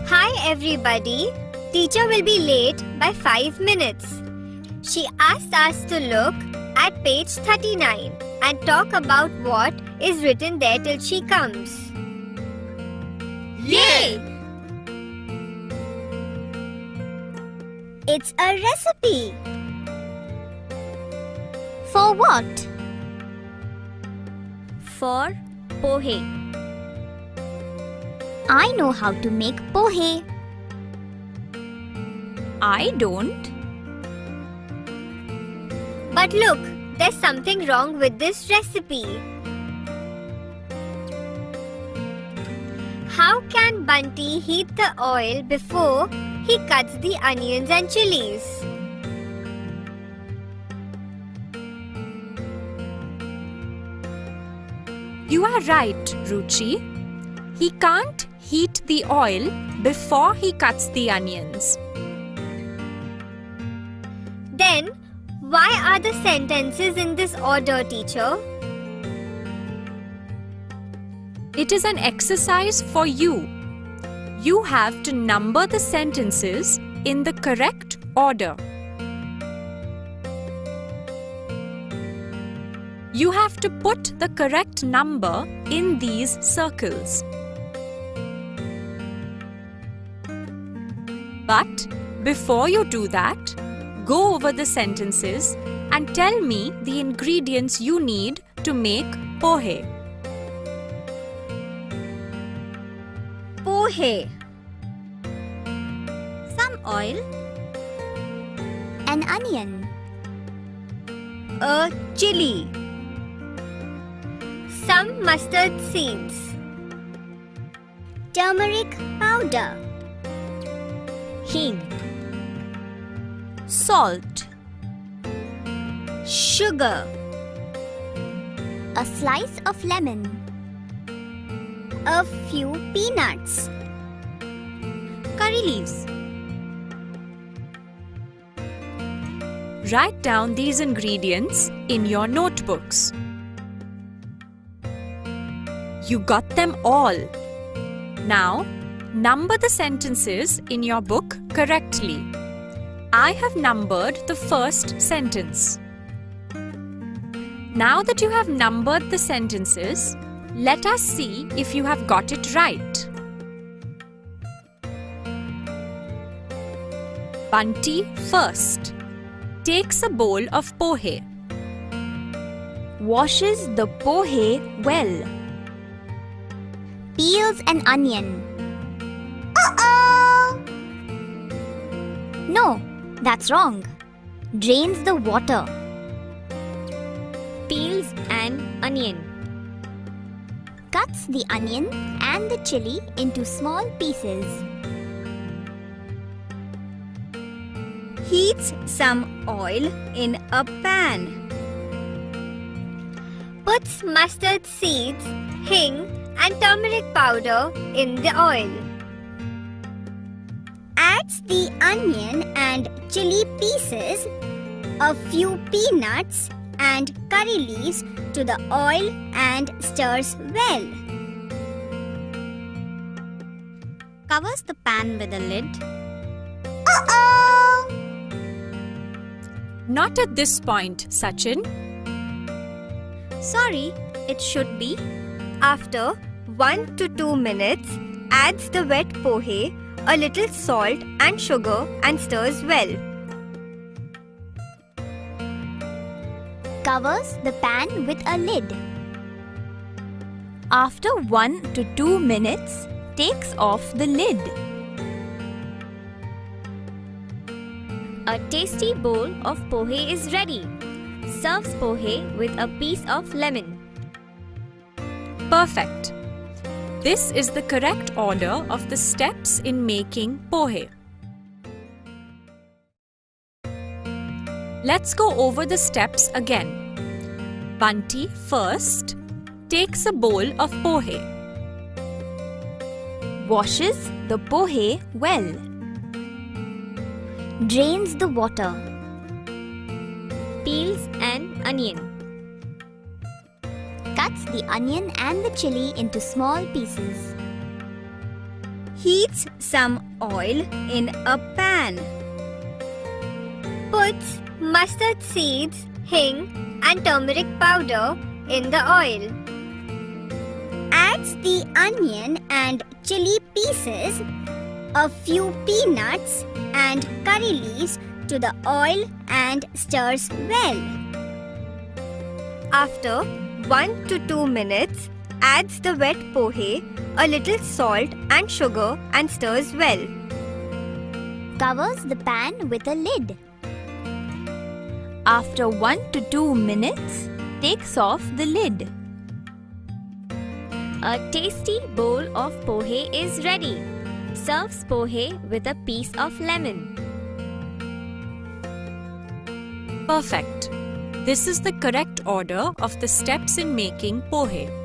Hi everybody. Teacher will be late by 5 minutes. She asked us to look at page 39 and talk about what is written there till she comes. Yay! It's a recipe. For what? For pohe. I know how to make pohe. I don't. But look, there's something wrong with this recipe. How can Bunty heat the oil before he cuts the onions and chilies? You are right, Ruchi. He can't heat the oil before he cuts the onions. Then, why are the sentences in this order, teacher? It is an exercise for you. You have to number the sentences in the correct order. You have to put the correct number in these circles. But before you do that, go over the sentences and tell me the ingredients you need to make pohe. Pohe. Some oil. An onion. A chili. Some mustard seeds. Turmeric powder. Hing. Salt. Sugar. A slice of lemon. A few peanuts. Curry leaves. Write down these ingredients in your notebooks. You got them all. Now, number the sentences in your book correctly. I have numbered the first sentence. Now that you have numbered the sentences, let us see if you have got it right. Bunty first takes a bowl of pohe. Washes the pohe well. Peels an onion. Uh-oh! No, that's wrong. Drains the water. Peels an onion. Cuts the onion and the chili into small pieces. Heats some oil in a pan. Puts mustard seeds, hing and turmeric powder in the oil. Adds the onion and chili pieces, a few peanuts and curry leaves to the oil and stirs well. Covers the pan with a lid. Uh-oh! Not at this point, Sachin. Sorry, it should be. After 1 to 2 minutes, adds the wet pohe, a little salt and sugar and stirs well. Covers the pan with a lid. After 1 to 2 minutes, takes off the lid. A tasty bowl of pohe is ready. Serves pohe with a piece of lemon. Perfect. This is the correct order of the steps in making pohe. Let's go over the steps again. Bunty first takes a bowl of pohe. Washes the pohe well. Drains the water. Peels an onion. Cuts the onion and the chili into small pieces. heats some oil in a pan. Puts mustard seeds, hing and turmeric powder in the oil. Adds the onion and chili pieces, a few peanuts and curry leaves to the oil and stirs well. After 1 to 2 minutes, adds the wet pohe, a little salt and sugar and stirs well. Covers the pan with a lid. After 1 to 2 minutes, takes off the lid. A tasty bowl of pohe is ready. Serves pohe with a piece of lemon. Perfect. This is the correct order of the steps in making pohe.